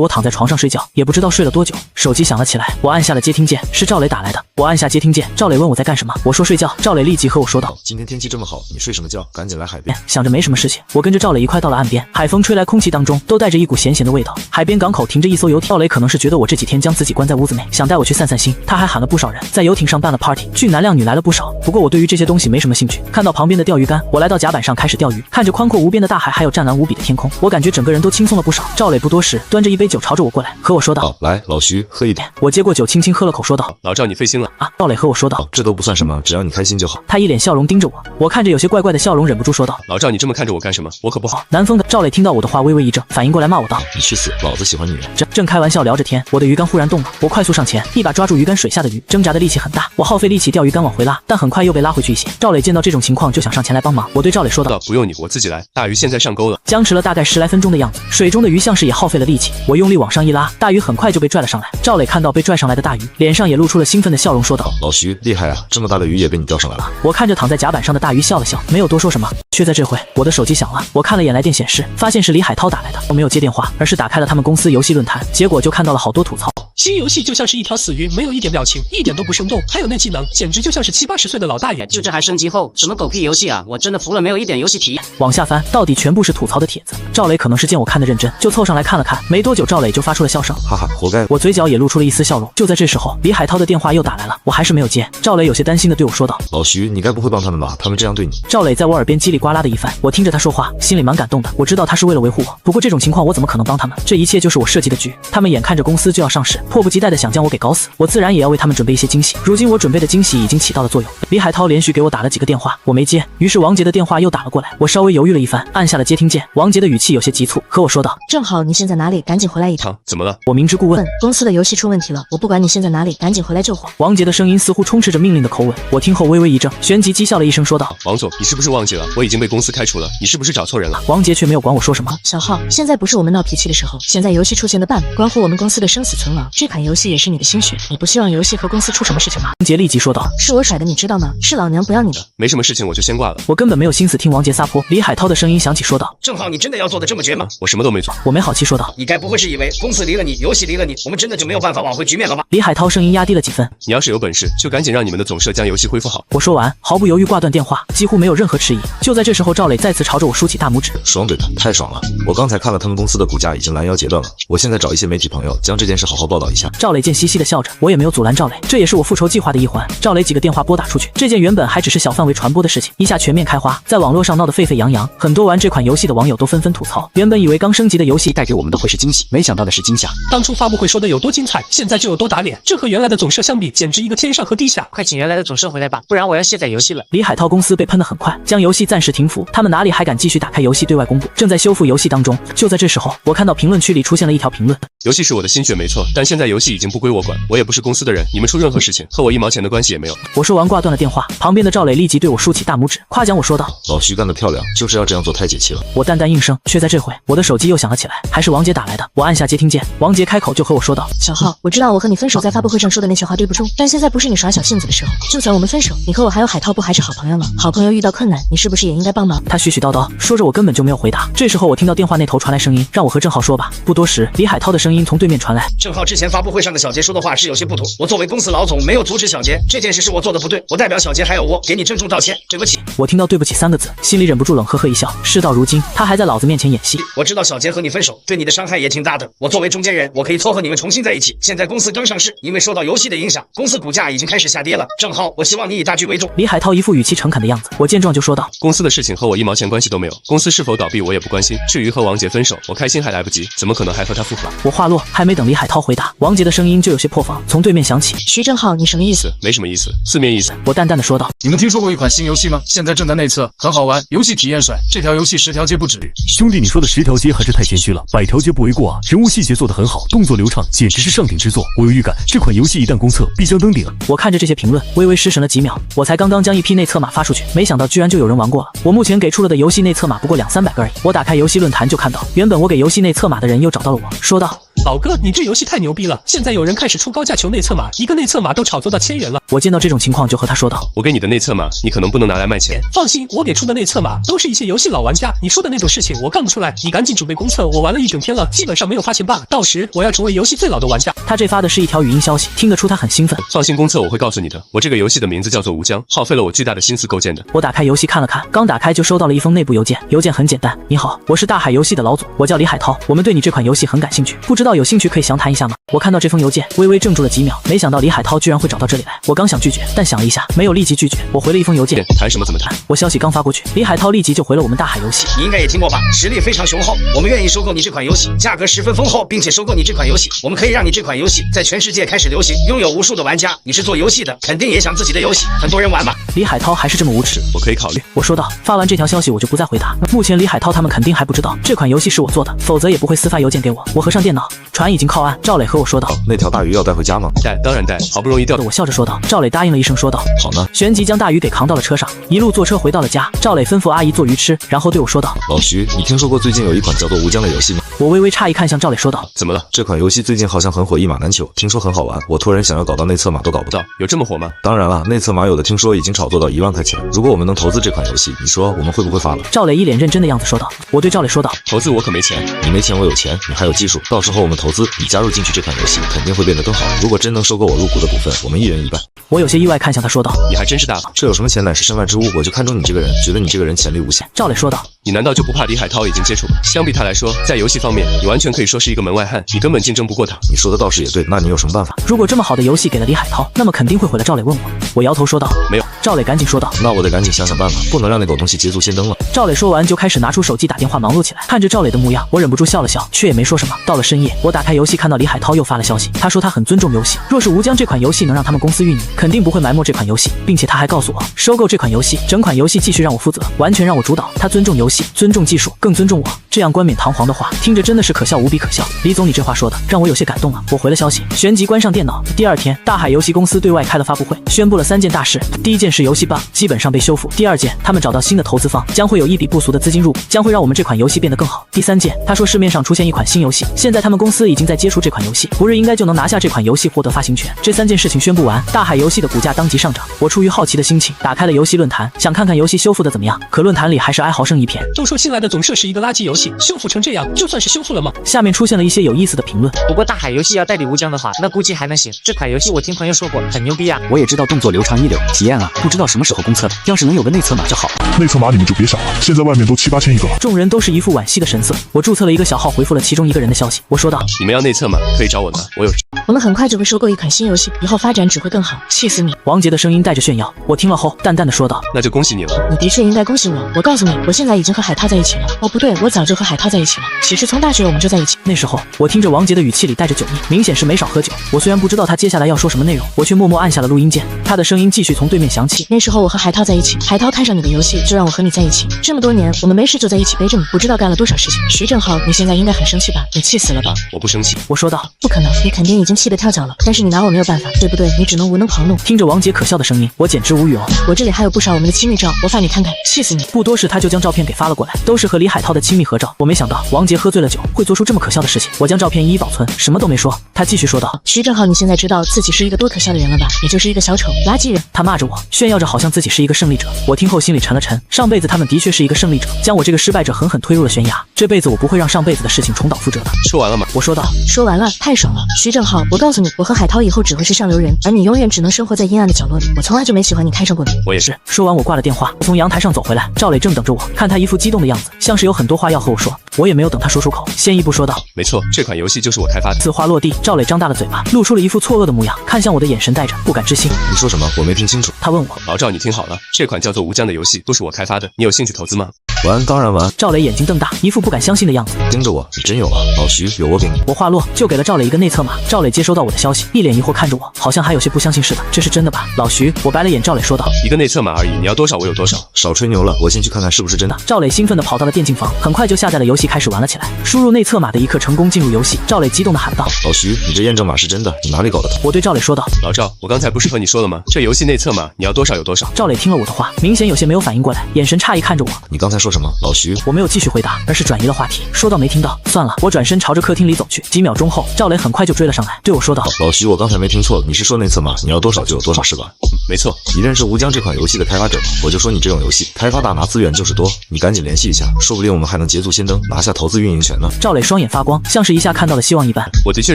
我躺在床上睡觉，也不知道睡了多久。手机响了起来，我按下了接听键，是赵磊打来的。我按下接听键，赵磊问我在干什么，我说睡觉。赵磊立即和我说道：“今天天气这么好，你睡什么觉？赶紧来海边。”想着没什么事情，我跟着赵磊一块到了岸边。海风吹来，空气当中都带着一股咸咸的味道。海边港口停着一艘游艇，赵磊可能是觉得我这几天将自己关在屋子内，想带我去散散心。他还喊了不少人，在游艇上办了 party， 俊男靓女来了不少。不过我对于这些东西没什么兴趣。看到旁边的钓鱼竿，我来到甲板上开始钓鱼，看着宽阔无边的大海，还有湛蓝无比的天空，我感觉整个人都轻松了不少。赵磊不多时，端着一杯酒朝着我过来，和我说道：“来，老徐，喝一点。”我接过酒，轻轻喝了口，说道：“老赵，你费心了啊。”赵磊和我说道：“这都不算什么，只要你开心就好。”他一脸笑容盯着我，我看着有些怪怪的笑容，忍不住说道：“老赵，你这么看着我干什么？我可不好。”南风的赵磊听到我的话，微微一怔，反应过来骂我道：“你去死！老子喜欢女人。”正开玩笑聊着天，我的鱼竿忽然动了，我快速上前，一把抓住鱼竿水下的鱼，挣扎的力气很大，我耗费力气钓鱼竿往回拉，但很快又被拉回去一些。赵磊见到这种情况就想上前来帮忙，我对赵磊说道：“不用你，我自己来。大鱼现在上钩了。”僵持了大概10来分钟的样子，水中的鱼像是也耗费了力气，我用力往上一拉，大鱼很快就被拽了上来。赵磊看到被拽上来的大鱼，脸上也露出了兴奋的笑容，说道：“老徐厉害啊，这么大的鱼也被你钓上来了。”我看着躺在甲板上的大鱼笑了笑，没有多说什么。却在这回，我的手机响了，我看了眼来电显示，发现是李海涛打来的。我没有接电话，而是打开了他们公司游戏论坛，结果就看到了好多吐槽。新游戏就像是一条死鱼，没有一点表情，一点都不生动，还有那技能，简直就像是70、80岁的老大爷。就这还升级后，什么狗屁游戏啊！我真的服了，没有一点游戏体验。往下翻，到底全部是吐槽的帖子。赵磊可能是见我看得认真，就凑上来看了看。没多久，赵磊就发出了笑声，哈哈，活该。我嘴角也露出了一丝笑容。就在这时候，李海涛的电话又打来了，我还是没有接。赵磊有些担心的对我说道：“老徐，你该不会帮他们吧？他们这样对你。”赵磊在我耳边叽里呱啦的一番，我听着他说话，心里蛮感动的。我知道他是为了维护我，不过这种情况我怎么可能帮他们？这一切就是我设计的局。他们眼看着公司就要上市，迫不及待的想将我给搞死，我自然也要为他们准备一些惊喜。如今我准备的惊喜已经起到了作用。李海涛连续给我打了几个电话，我没接，于是王杰的电话又打了过来。我稍微犹豫了一番，按下了接听键。王杰的语气有些急促，和我说道：“正好你现在哪里？赶紧回来一趟。”怎么了？我明知故问。公司的游戏出问题了，我不管你现在哪里，赶紧回来救火。王杰的声音似乎充斥着命令的口吻，我听后微微一怔，旋即讥笑了一声，说道：“王总，你是不是忘记了我已经被公司开除了？你是不是找错人了？”王杰却没有管我说什么。小浩，现在不是我们闹脾气的时候，现在游戏出现的 bug 关乎我们公司的生死存亡，这款游戏也是你的心血，你不希望游戏和公司出什么事情吗？王杰立即说道：“是我甩的，你知道吗？是老娘不要你的。”没什么事情，我就先挂了。我根本没有心思听王杰撒泼。李海涛的声音响起，说道：“正好你真的要做的这么绝吗？”我什么都没做。我没好气说道：“你该不会是以为公司离了你，游戏离了你，我们真的就没有办法挽回局面了吧？”李海涛声音压低了几分：“你要是是有本事，就赶紧让你们的总社将游戏恢复好。我说完，毫不犹豫挂断电话，几乎没有任何迟疑。就在这时候，赵磊再次朝着我竖起大拇指，爽对的，太爽了！我刚才看了他们公司的股价已经拦腰截断了，我现在找一些媒体朋友将这件事好好报道一下。赵磊见嘻嘻的笑着，我也没有阻拦赵磊，这也是我复仇计划的一环。赵磊几个电话拨打出去，这件原本还只是小范围传播的事情，一下全面开花，在网络上闹得沸沸扬扬。很多玩这款游戏的网友都纷纷吐槽，原本以为刚升级的游戏带给我们的会是惊喜，没想到的是惊吓。当初发布会说的有多精彩，现在就有多打脸，这和原来的总社相比，简直一个天上和地下。快请原来的总社回来吧，不然我要卸载游戏了。李海涛公司被喷得很快，将游戏暂时停服，他们哪里还敢继续打开游戏对外公布？正在修复游戏当中。就在这时候，我看到评论区里出现了一条评论：游戏是我的心血没错，但现在游戏已经不归我管，我也不是公司的人，你们出任何事情和我1毛钱的关系也没有。我说完挂断了电话，旁边的赵磊立即对我竖起大拇指，夸奖我说道：老徐干得漂亮，就是要这样做，太解气了。我淡淡应声，却在这回我的手机又响了起来，还是王杰打来的。我按下接听键，王杰开口就和我说道：小浩，我知道我和你分手在发布会上说的那些话对不住，但现在不是你耍小性子的时候。就算我们分手，你和我还有海涛不还是好朋友吗？好朋友遇到困难，你是不是也应该帮忙？他絮絮叨叨说着，我根本就没有回答。这时候我听到电话那头传来声音，让我和郑浩说吧。不多时，李海涛的声音从对面传来：郑浩之前发布会上的小杰说的话是有些不妥，我作为公司老总没有阻止小杰，这件事是我做的不对，我代表小杰还有我给你郑重道歉，对不起。我听到对不起3个字，心里忍不住冷呵呵一笑。事到如今，他还在老子面前演戏。我知道小杰和你分手对你的伤害也挺大的，我作为中间人，我可以撮合你们重新在一起。现在公司刚上市，因为受到游戏的影响，公司股价已经开始下跌了。郑浩，我希望你以大局为重。李海涛一副语气诚恳的样子，我见状就说道：公司的事情和我1毛钱关系都没有，公司是否倒闭我也不关心。至于和王杰分手，我开心还来不及，怎么可能还和他复合？我话落，还没等李海涛回答，王杰的声音就有些破防，从对面响起：徐正浩，你什么意思？没什么意思，字面意思。我淡淡的说道：你们听说过一款新游戏吗？现在正在内测，很好玩，游戏体验帅。这条游戏10条街不止。兄弟，你说的10条街还是太谦虚了，100条街不为过啊！人物细节做得很好，动作流畅，简直是上顶之作。我有预感，这款游戏一旦公测，必将登顶。我看着这些评论，微微失神了几秒。我才刚刚将一批内测码发出去，没想到居然就有人玩过了。我目前给出了的游戏内测码不过200-300个而已。我打开游戏论坛就看到，原本我给游戏内测码的人又找到了我，说道：老哥，你这游戏太牛逼了！现在有人开始出高价求内测码，一个内测码都炒作到1000元了。我见到这种情况就和他说道：我给你的内测码，你可能不能拿来卖钱。放心，我给出的内测码都是一些游戏老玩家，你说的那种事情我干不出来。你赶紧准备公测，我玩了1整天了，基本上没有发现 bug， 到时我要成为游戏最老的玩家。他这发的是一条语音消息，听得出他很兴奋。放心，公测我会告诉你的。我这个游戏的名字叫做无疆，耗费了我巨大的心思构建的。我打开游戏看了看，刚打开就收到了一封内部邮件，邮件很简单：你好，我是大海游戏的老总，我叫李海涛，我们对你这款游戏很感兴趣，不知道有兴趣可以详谈一下吗？我看到这封邮件，微微怔住了几秒，没想到李海涛居然会找到这里来。我刚想拒绝，但想了一下，没有立即拒绝。我回了一封邮件，谈什么怎么谈？我消息刚发过去，李海涛立即就回了我们大海游戏。你应该也听过吧，实力非常雄厚，我们愿意收购你这款游戏，价格十分丰厚，并且收购你这款游戏，我们可以让你这款游戏在全世界开始流行，拥有无数的玩家。你是做游戏的，肯定也想自己的游戏很多人玩吧？李海涛还是这么无耻，我可以考虑。我说道。发完这条消息我就不再回答。目前李海涛他们肯定还不知道这款游戏是我做的，否则也不会私发邮件给我。我合上电脑，船已经靠岸。赵磊和我说道：那条大鱼要带回家吗？带，当然带，好不容易钓的。我笑着说道。赵磊答应了一声，说道：好呢。旋即将大鱼给扛到了车上，一路坐车回到了家。赵磊吩咐阿姨做鱼吃，然后对我说道：老徐，你听说过最近有一款叫做无疆的游戏吗？我微微诧异看向赵磊说道：怎么了？这款游戏最近好像很火，一马难求，听说很好玩，我突然想要搞到内测码都搞不到。有这么火吗？当然了，内测码有的听说已经炒作到1万块钱，如果我们能投资这款游戏，你说我们会不会发了？赵磊一脸认真的样子说道。我对赵磊说道：投资我可没钱。你没钱我有钱，你还有技术，到时候我们投资，你加入进去这款游戏肯定会变得更好。如果真能收购我入股的股份，我们1人1半。我有些意外看向他说道：你还真是大方，这有什么钱乃是身外之物，我就看中你这个人，觉得你这个人潜力无限。赵磊说道：你难道就不怕李海涛已经接触了？相比他来说，在游戏方面，你完全可以说是一个门外汉，你根本竞争不过他。你说的倒是也对，那你有什么办法？如果这么好的游戏给了李海涛，那么肯定会毁了。赵磊问我，我摇头说道：没有。赵磊赶紧说道：那我得赶紧想想办法，不能让那狗东西捷足先登了。赵磊说完就开始拿出手机打电话忙碌起来。看着赵磊的模样，我忍不住笑了笑，却也没说什么。到了深夜，我打开游戏看到李海涛又发了消息，他说他很尊重游戏，若是无疆这款游戏能让他们公司运营，肯定不会埋没这款游戏，并且他还告诉我，收购这款游戏，整款游戏继续让我负责，完全让我主导。他尊重游戏，尊重技术，更尊重我。这样冠冕堂皇的话，听着真的是可笑无比可笑。李总，你这话说的让我有些感动了。我回了消息，旋即关上电脑。第二天，大海游戏公司对外开了发布会，宣布了了3件大事。第一件是游戏 bug 基本上被修复，第2件他们找到新的投资方，将会有一笔不俗的资金入股，将会让我们这款游戏变得更好。第3件，他说市面上出现一款新游戏，现在他们公司已经在接触这款游戏，不日应该就能拿下这款游戏，获得发行权。这3件事情宣布完，大海游戏的股价当即上涨。我出于好奇的心情，打开了游戏论坛，想看看游戏修复的怎么样，可论坛里还是哀嚎声一片。都说新来的总社是一个垃圾游戏，修复成这样，就算是修复了吗？下面出现了一些有意思的评论。不过大海游戏要代理吴江的话，那估计还能行。这款游戏我听朋友说过，很牛逼啊。我也知道动作流畅一流，体验了，不知道什么时候公测的。要是能有个内测码就好。内测码你们就别想了，现在外面都7、8千一个了。众人都是一副惋惜的神色。我注册了一个小号，回复了其中一个人的消息。我说道：“你们要内测吗？可以找我拿，我有。”我们很快就会收购一款新游戏，以后发展只会更好。气死你！王杰的声音带着炫耀。我听了后淡淡的说道：“那就恭喜你了。你的确应该恭喜我。我告诉你，我现在已经和海涛在一起了。哦，不对，我早就和海涛在一起了。其实从大学我们就在一起。那时候我听着王杰的语气里带着酒意，明显是没少喝酒。我虽然不知道他接下来要说什么内容，我却默默按下了录音键。他的声音继续从对面响起。那时候我和海涛在一起，海涛看上你的游戏，就让我和你在一起。这么多年，我们没事就在一起背着你，不知道干了多少事情。徐正浩，你现在应该很生气吧？你气死了吧？我不生气。我说道：“不可能，你肯定已经气得跳脚了。但是你拿我没有办法，对不对？你只能无能狂怒。”听着王杰可笑的声音，我简直无语哦。我这里还有不少我们的亲密照，我发你看看，气死你！不多时他就将照片给发了过来，都是和李海涛的亲密合照。我没想到王杰喝醉了酒会做出这么可笑的事情。我将照片一一保存，什么都没说。他继续说道：“徐正浩，你现在知道自己是一个多可笑的人了吧？你就是一个小丑，垃圾人。”他骂着我，炫耀着好像自己是一个胜利者。我听后心里沉了沉，上辈子他们的确是一个胜利者，将我这个失败者狠狠推入了悬崖。这辈子我不会让上辈子的事情重蹈覆辙的。说完了吗？我说道。说完了，太爽了。徐正浩，我告诉你，我和海涛以后只会是上流人，而你永远只能生活在阴暗的角落里。我从来就没喜欢你，看上过你。我也是。说完我挂了电话，从阳台上走回来，赵磊正等着我，看他一副激动的样子，像是有很多话要和我说。我也没有等他说出口，先一步说道：“没错，这款游戏就是我开发的。”此话落地，赵磊张大了嘴巴，露出了一副错愕的模样，看向我的眼神带着不敢置信。你说什么？我没听清楚。他问我。老赵，你听好了，这款叫做吴江的游戏都是我开发的，你有兴趣投资吗？玩，当然玩。赵磊眼睛瞪大，一副不敢相信的样子。盯着我，你真有啊？老徐，有我给你。我话落，就给了赵磊一个内测码。赵磊接收到我的消息，一脸疑惑看着我，好像还有些不相信似的。这是真的吧？老徐，我白了眼。赵磊说道：“一个内测码而已，你要多少我有多少。”少吹牛了，我先去看看是不是真的。赵磊兴奋地跑到了电竞房，很快就下载了游戏，开始玩了起来。输入内测码的一刻，成功进入游戏。赵磊激动地喊道：“老徐，你这验证码是真的？你哪里搞的？”我对赵磊说道：“老赵，我刚才不是和你说了吗？这游戏内测码你要多少有多少。”赵磊听了我的话，明显有些没有反应过来，眼神诧异看着我。你刚才说什么？老徐？我没有继续回答，而是转移了话题，说到没听到，算了。我转身朝着客厅里走去，几秒钟后，赵磊很快就追了上来，对我说道：“老徐，我刚才没听错，你是说内测码你要多少就有多少是吧？”没错。你认识吴江这款游戏的开发者吗？我就说你这种游戏开发大拿资源就是多，你赶紧联系一下，说不定我们还能捷足先登，拿下投资运营权呢。赵磊双眼发光，像是一下看到了希望一般。我的确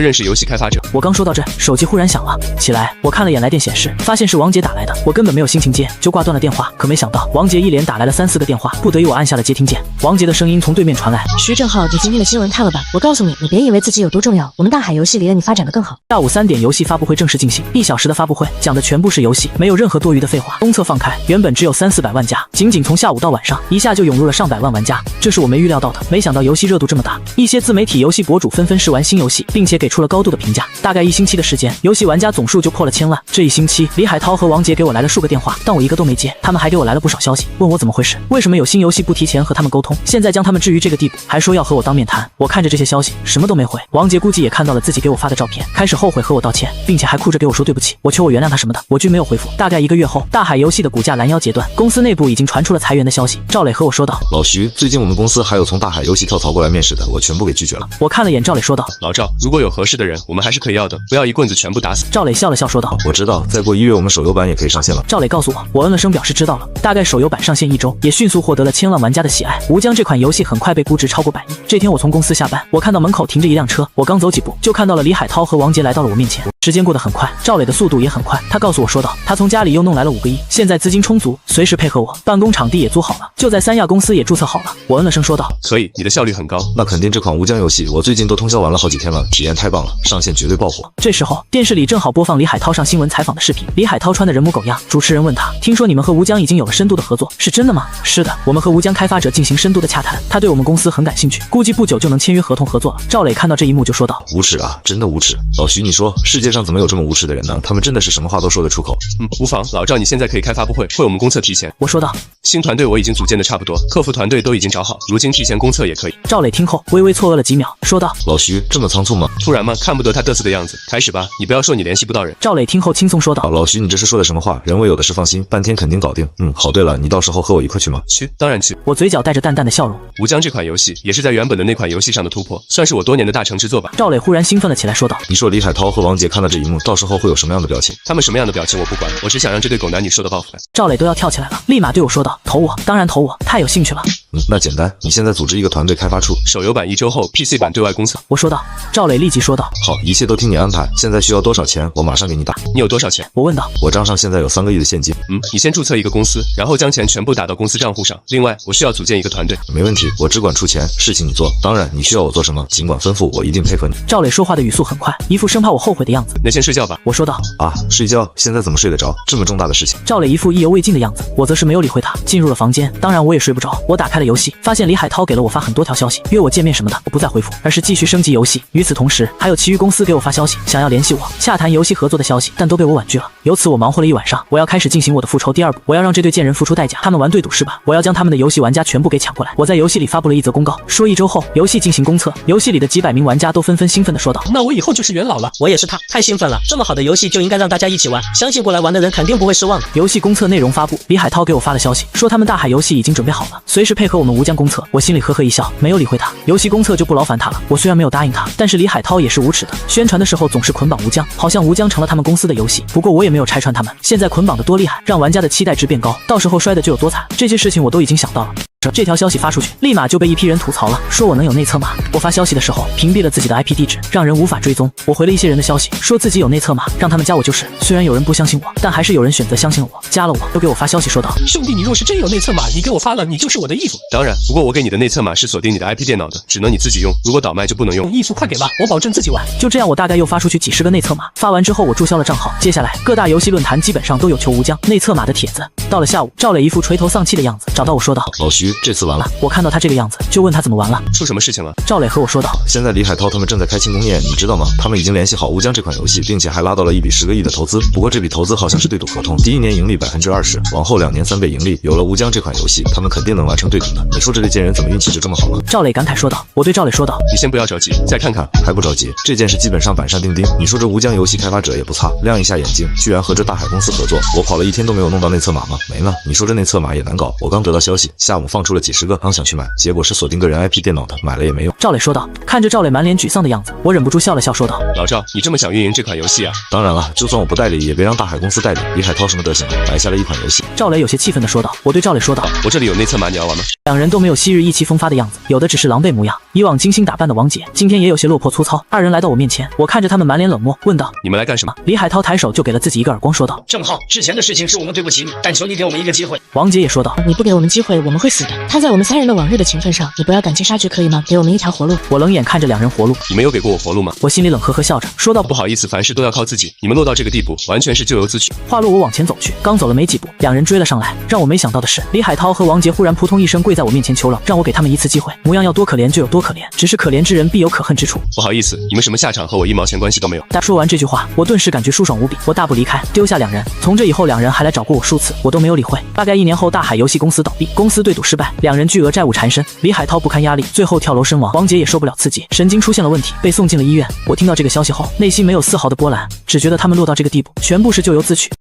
认识游戏开发者。我刚说到这，手机忽然响了起来，我看了眼来电显示，发现是王杰打来的，我根本没有心情接，就挂断了电话。可没想到王杰一连打来了3、4个电话，不得已我按下了接听键。王杰的声音从对面传来：“徐正浩，你今天的新闻看了吧？我告诉你，你别以为自己有多重要，我们大海游戏离了你发展的更好。”下午3点，游戏发布会正式进行，1小时的发布会，讲的全部是游戏，没有任何多余的废话。公测放开，原本只有300、400万加，仅从下午到晚上，一下就涌入了上百万玩家，这是我没预料到的。没想到游戏热度这么大，一些自媒体游戏博主纷纷试玩新游戏，并且给出了高度的评价。大概1星期的时间，游戏玩家总数就破了1000万。这1星期，李海涛和王杰给我来了数个电话，但我一个都没接。他们还给我来了不少消息，问我怎么回事，为什么有新游戏不提前和他们沟通，现在将他们置于这个地步，还说要和我当面谈。我看着这些消息，什么都没回。王杰估计也看到了自己给我发的照片，开始后悔和我道歉，并且还哭着给我说对不起，我求我原谅他什么的，我均没有回复。大概1个月后，大海游戏的股价拦腰截断，公司内部已经传出了裁员的消息。赵磊和我说道：“老徐，最近我们公司还有从大海游戏跳槽过来面试的，我全部给拒绝了。”我看了眼赵磊说道：“老赵，如果有合适的人，我们还是可以要的，不要一棍子全部打死。”赵磊笑了笑说道：“我知道，再过1月我们手游版也可以上线了。”赵磊告诉我，我嗯了声表示知道了。大概手游版上线1周，也迅速获得了1000万玩家的喜爱。吴江这款游戏很快被估值超过100亿。这天我从公司下班，我看到门口停着一辆车，我刚走几步就看到了李海涛和王杰来到了我面前。时间过得很快，赵磊的速度也很快，他告诉我说道，他从家里又弄来了5个亿，现在资金充足，随时配合我，办公场地也租好了，就在三亚公司也注册好了。我嗯了声说道：“可以，你的效率很高。”那肯定这款吴江游戏我最近都通宵玩了好几天了，体验太棒了，上线绝对爆火。这时候电视里正好播放李海涛上新闻采访的视频，李海涛穿的人模狗样，主持人问他：“听说你们和吴江已经有了深度的合作，是真的吗？”“是的，我们和吴江开发者进行深度的洽谈，他对我们公司很感兴趣，估计不久就能签约合同合作了。”赵磊看到这一幕就说道：“无耻啊，真的无耻！老徐，你说世界上怎么有这么无耻的人呢？他们真的是什么话都说得出口。无妨，老赵，你现在可以开发布会，会我们公测提前。我说道。新团队我已经组建的差不多，客服团队都已经找好，如今提前公测也可以。赵磊听后微微错愕了几秒，说道：老徐，这么仓促吗？突然吗？看不得他嘚瑟的样子，开始吧，你不要说你联系不到人。赵磊听后轻松说道：老徐，你这是说的什么话？人我有的是，放心，半天肯定搞定。好，对了，你到时候和我一块去吗？去，当然去。我嘴角带着淡淡的笑容。吴江这款游戏也是在原本的那款游戏上的突破，算是我多年的大成之作吧。赵磊忽然兴奋了起来，说道：你说李海涛和王杰看到这一幕，到时候会有什么样的表情？他们什么样的表情我不管，我只想让这对狗男女受到报复。赵磊都要跳起来了，立马对我说道：投我，当然投我，太有兴趣了。那简单，你现在组织一个团队开发出手游版1周后 PC 版对外公测。我说道。赵磊立即说道：好，一切都听你安排。现在需要多少钱？我马上给你打。你有多少钱？我问道。我账上现在有3个亿的现金。你先注册一个公司，然后将钱全部打到公司账户上。另外，我需要组建一个团队。没问题，我只管出钱，事情你做。当然，你需要我做什么，尽管吩咐，我一定配合你。赵磊说话的语速很快，一副生怕我后悔的样子。那先睡觉吧。我说道。啊，睡觉？现在怎么睡得着？这么重大的事情。赵磊一副意犹未尽的样子，我则是没有理会他，进入了房间。当然我也睡不着，我打开了游戏，发现李海涛给了我发很多条消息，约我见面什么的，我不再回复，而是继续升级游戏。与此同时，还有其余公司给我发消息，想要联系我，洽谈游戏合作的消息，但都被我婉拒了。由此我忙活了一晚上，我要开始进行我的复仇第2步，我要让这对贱人付出代价。他们玩对赌是吧？我要将他们的游戏玩家全部给抢过来。我在游戏里发布了一则公告，说1周后游戏进行公测。游戏里的几百名玩家都纷纷兴奋地说道：那我以后就是元老了。我也是他，太兴奋了，这么好的游戏就应该让大家一起玩，相信过来玩的人肯定不会失望的。游戏公测内容发布，李海涛给我发了消息，说他们大海游戏已经准备好了，随时配合我们吴江公测。我心里呵呵一笑，没有理会他。游戏公测就不劳烦他了。我虽然没有答应他，但是李海涛也是无耻的，宣传的时候总是捆绑吴江，好像吴江成了他们公司的游戏。不过我也没有拆穿他们，现在捆绑的多厉害，让玩家的期待值变高，到时候摔的就有多惨。这些事情我都已经想到了。这条消息发出去，立马就被一批人吐槽了，说我能有内测码。我发消息的时候屏蔽了自己的 IP 地址，让人无法追踪。我回了一些人的消息，说自己有内测码，让他们加我就是。虽然有人不相信我，但还是有人选择相信了我，加了我，又给我发消息说道：兄弟，你若是真有内测码，你给我发了，你就是我的义父。当然，不过我给你的内测码是锁定你的 IP 电脑的，只能你自己用，如果倒卖就不能用。义父快给吧，我保证自己玩。就这样，我大概又发出去几10个内测码。发完之后，我注销了账号。接下来各大游戏论坛基本上都有求吴江内测码的帖子。到了下午，赵磊一副垂头丧气的样子，找到我说道：老徐，这次完了。我看到他这个样子，就问他怎么完了。出什么事情了？赵磊和我说道：现在李海涛他们正在开庆功宴，你知道吗？他们已经联系好吴江这款游戏，并且还拉到了一笔10个亿的投资。不过这笔投资好像是对赌合同，第1年盈利20%，往后2年3倍盈利。有了吴江这款游戏，他们肯定能完成对赌的。你说这对贱人怎么运气就这么好了？赵磊感慨说道。我对赵磊说道：你先不要着急，再看看。还不着急？这件事基本上板上钉钉。你说这吴江游戏开发者也不差，亮一下眼睛，居然和这大海公司合作。我跑了1天都没有弄到内测码吗？没了。你说这内测码也难搞。我刚得到消息，下午放出了几10个，刚想去买，结果是锁定个人 IP 电脑的，买了也没用。赵磊说道。看着赵磊满脸沮丧的样子，我忍不住笑了笑，说道：老赵，你这么想运营这款游戏啊？当然了，就算我不代理，也别让大海公司代理。李海涛什么德行，买下了一款游戏。赵磊有些气愤地说道。我对赵磊说道：我这里有内测码，你要玩吗？2人都没有昔日意气风发的样子，有的只是狼狈模样。以往精心打扮的王姐，今天也有些落魄粗糙。2人来到我面前，我看着他们满脸冷漠，问道：你们来干什么？李海涛抬手就给了自己一个耳光，说道：郑浩，之前的事情是我们对不起你，但求你给我们一个机会。王姐也说道：你不给我们机会，我们会死的。看在我们3人的往日的情分上，你不要赶尽杀绝可以吗？给我们一条活路。我冷眼看着2人活路。你们有给过我活路吗？我心里冷呵呵笑着，说道：不好意思，凡事都要靠自己，你们落到这个地步，完全是咎由自取。话落我往前走去，刚走了没几步，2人追了上来。让我没想到的是，李海涛和王杰忽然扑通一声跪在我面前求饶，让我给他们一次机会，模样要多可怜就有多可怜，只是可怜之人必有可恨之处。不好意思，你们什么下场和我1毛钱关系都没有。但说完这句话，我顿时感觉舒爽无比，我大步离开，丢下2人。从这以后2人还来找过我数次，我都没有理会。大概1年后，大海游戏公司倒闭，公司对赌失败，2人巨额债务缠身，李海涛不堪压力，最后跳楼身亡。王杰也受不了刺激，神经出现了问题，被送进了医院。我听到这个消息后，内心没有丝毫的波澜，只觉得他们落到这个地步，全部是咎由自取。